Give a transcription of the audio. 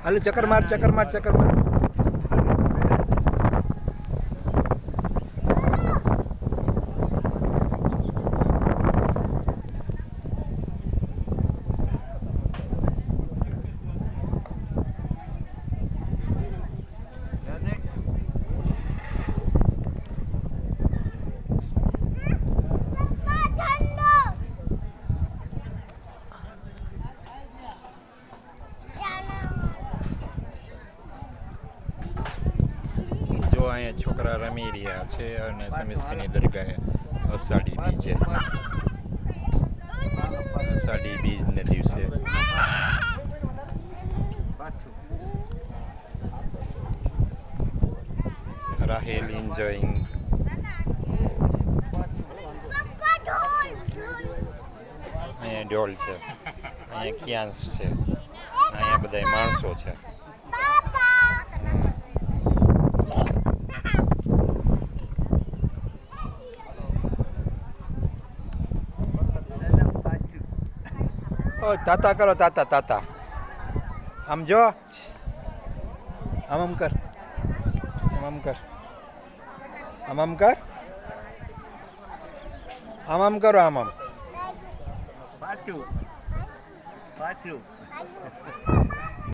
હાલ ચક્કર માર ચક્કર માર ચક્કર માર. અહીંયા છોકરા રમી રહ્યા છે અને સમીસભાઈની દરગાહે અષાઢી બીજે અષાઢી બીજને દિવસે રાહેલ એન્જોઈંગ. અહીંયા ઢોલ છે, અહીંયા ક્યાંસ છે, અહીંયા બધા માણસો છે. ઓ તાતા કરો તાતા તાતા. આમ જો આમ કર આમ કર આમ કર આમ કરો આમ. પાછું